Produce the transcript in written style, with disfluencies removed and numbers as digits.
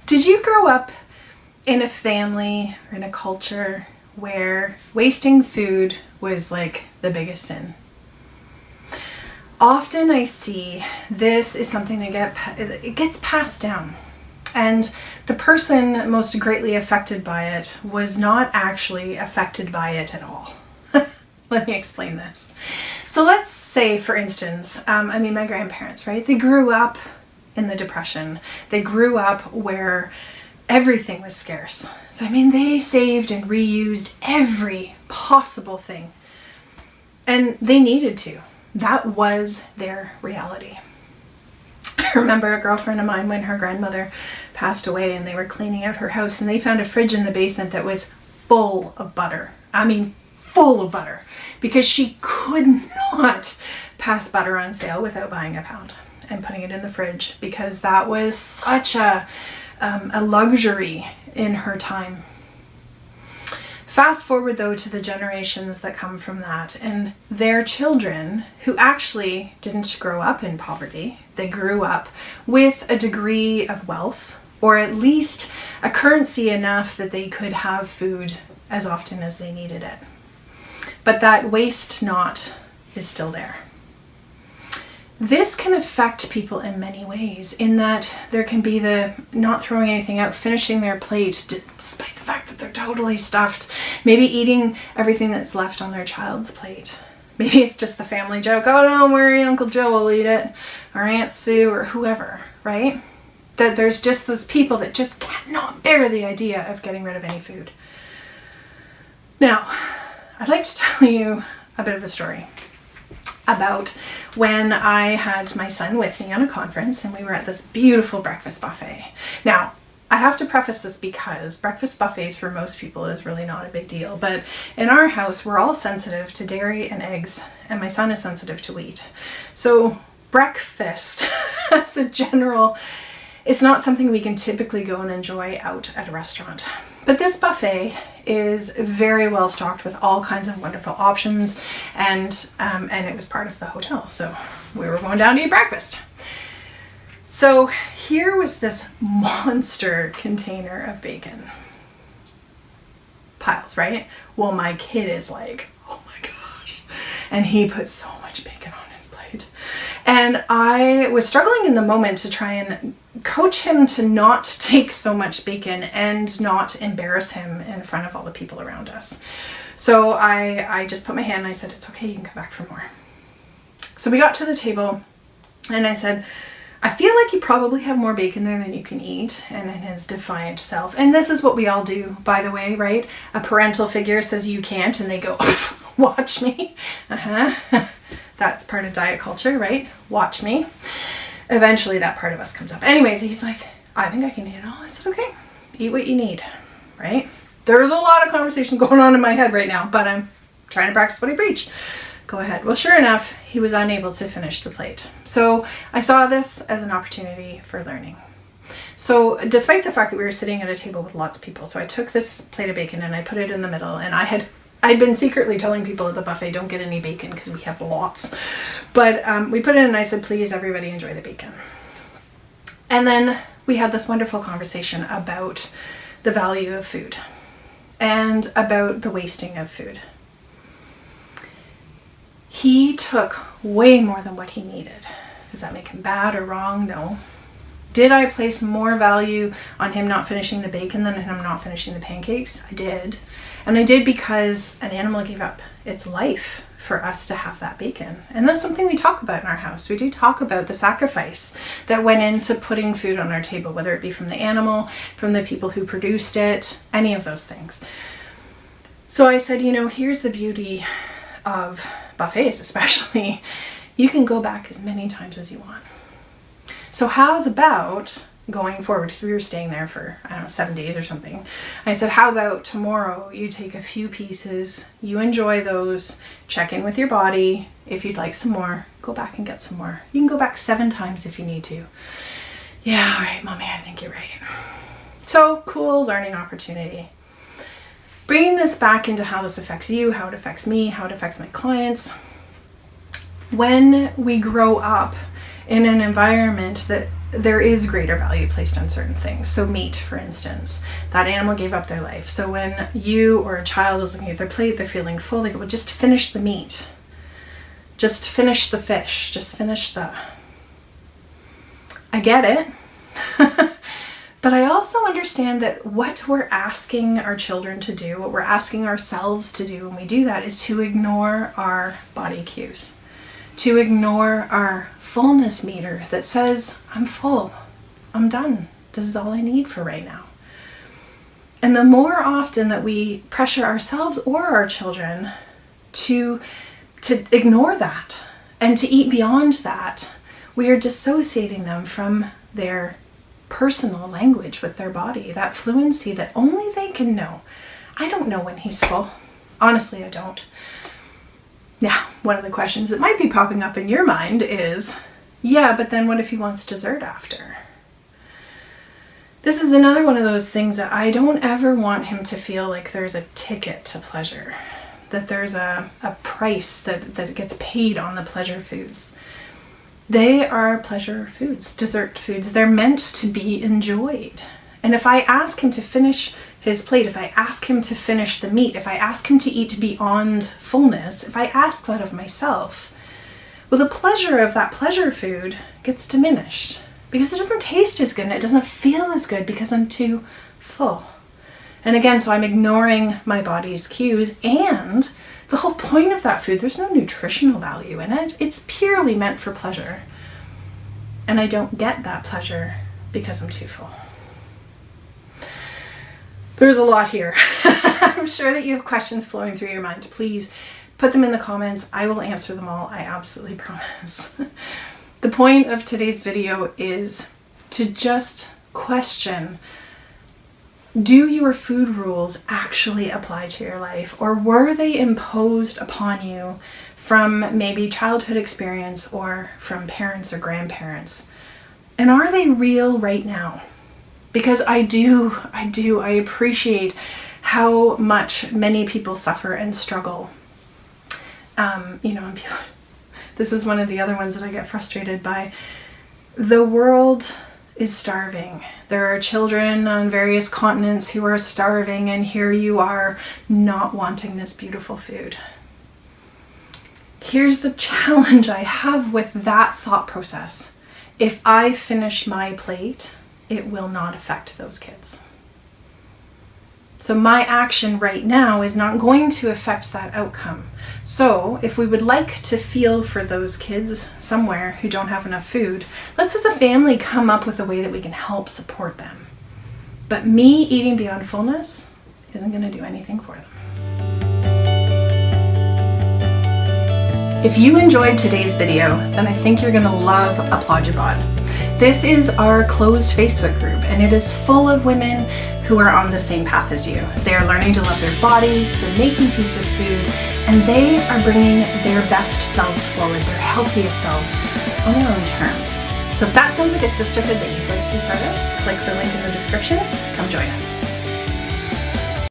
Did you grow up in a family or in a culture where wasting food was like the biggest sin? Often I see this is something that gets passed down. And the person most greatly affected by it was not actually affected by it at all. Let me explain this. So let's say, for instance, my grandparents, right? They grew up in the Depression. They grew up where everything was scarce. So, they saved and reused every possible thing. And they needed to. That was their reality. I remember a girlfriend of mine when her grandmother passed away and they were cleaning out her house and they found a fridge in the basement that was full of butter. Full of butter. Because she could not pass butter on sale without buying a pound and putting it in the fridge, because that was such a luxury in her time. Fast forward though to the generations that come from that and their children who actually didn't grow up in poverty. They grew up with a degree of wealth, or at least a currency enough that they could have food as often as they needed it. But that waste not is still there. This can affect people in many ways, in that there can be the not throwing anything out, finishing their plate despite the fact that they're totally stuffed, maybe eating everything that's left on their child's plate. Maybe it's just the family joke, oh, don't worry, Uncle Joe will eat it, or Aunt Sue, or whoever, right? That there's just those people that just cannot bear the idea of getting rid of any food. Now, I'd like to tell you a bit of a story about when I had my son with me on a conference and we were at this beautiful breakfast buffet. Now, I have to preface this because breakfast buffets for most people is really not a big deal, but in our house we're all sensitive to dairy and eggs, and my son is sensitive to wheat. So breakfast as a general is not something we can typically go and enjoy out at a restaurant. But this buffet is very well stocked with all kinds of wonderful options, and it was part of the hotel, so we were going down to eat breakfast. So here was this monster container of bacon. Piles, right? Well, my kid is like, oh my gosh. And he put so much bacon on his plate. And I was struggling in the moment to try and coach him to not take so much bacon and not embarrass him in front of all the people around us. So I just put my hand and I said, it's okay, you can come back for more. So we got to the table and I said, I feel like you probably have more bacon there than you can eat. And in his defiant self, and this is what we all do, by the way, right? A parental figure says you can't and they go, watch me. That's part of diet culture, right? Watch me. Eventually that part of us comes up. Anyways, he's like, I think I can eat it all. I said, okay, eat what you need, right? There's a lot of conversation going on in my head right now, but I'm trying to practice what I preach. Go ahead. Well, sure enough, he was unable to finish the plate. So I saw this as an opportunity for learning. So despite the fact that we were sitting at a table with lots of people, so I took this plate of bacon and I put it in the middle, and I'd been secretly telling people at the buffet, don't get any bacon because we have lots. But we put it in and I said, please, everybody enjoy the bacon. And then we had this wonderful conversation about the value of food and about the wasting of food. He took way more than what he needed. Does that make him bad or wrong? No. Did I place more value on him not finishing the bacon than him not finishing the pancakes? I did. And I did because an animal gave up its life for us to have that bacon. And that's something we talk about in our house. We do talk about the sacrifice that went into putting food on our table, whether it be from the animal, from the people who produced it, any of those things. So I said, here's the beauty of buffets, especially. You can go back as many times as you want. So how's about going forward? So we were staying there for, 7 days or something. I said, how about tomorrow you take a few pieces, you enjoy those, check in with your body. If you'd like some more, go back and get some more. You can go back 7 times if you need to. Yeah, all right, Mommy, I think you're right. So cool learning opportunity. Bringing this back into how this affects you, how it affects me, how it affects my clients. When we grow up in an environment that there is greater value placed on certain things. So meat, for instance, that animal gave up their life. So when you or a child is looking at their plate, they're feeling full, they go, well, just finish the meat. Just finish the fish. Just finish the... I get it. But I also understand that what we're asking our children to do, what we're asking ourselves to do when we do that, is to ignore our body cues. To ignore our fullness meter that says, I'm full, I'm done, this is all I need for right now. And the more often that we pressure ourselves or our children to ignore that and to eat beyond that, we are dissociating them from their personal language with their body, that fluency that only they can know. I don't know when he's full. Honestly, I don't. Now, one of the questions that might be popping up in your mind is, yeah, but then what if he wants dessert after? This is another one of those things that I don't ever want him to feel like there's a ticket to pleasure, that there's a price that gets paid on the pleasure foods. They are pleasure foods, dessert foods. They're meant to be enjoyed. And if I ask him to finish his plate, if I ask him to finish the meat, if I ask him to eat beyond fullness, if I ask that of myself, well, the pleasure of that pleasure food gets diminished because it doesn't taste as good and it doesn't feel as good because I'm too full. And again, so I'm ignoring my body's cues, and the whole point of that food, there's no nutritional value in it. It's purely meant for pleasure. And I don't get that pleasure because I'm too full. There's a lot here. I'm sure that you have questions flowing through your mind. Please put them in the comments. I will answer them all. I absolutely promise. The point of today's video is to just question, do your food rules actually apply to your life, or were they imposed upon you from maybe childhood experience or from parents or grandparents? And are they real right now? Because I appreciate how much many people suffer and struggle. And people, this is one of the other ones that I get frustrated by. The world is starving. There are children on various continents who are starving, and here you are not wanting this beautiful food. Here's the challenge I have with that thought process. If I finish my plate, it will not affect those kids. So my action right now is not going to affect that outcome. So if we would like to feel for those kids somewhere who don't have enough food, let's as a family come up with a way that we can help support them. But me eating beyond fullness isn't going to do anything for them. If you enjoyed today's video, then I think you're going to love Applaud Your Bod. This is our closed Facebook group, and it is full of women who are on the same path as you. They are learning to love their bodies, they're making peace with food, and they are bringing their best selves forward, their healthiest selves, on their own terms. So if that sounds like a sisterhood that you'd like to be part of, click the link in the description, come join us.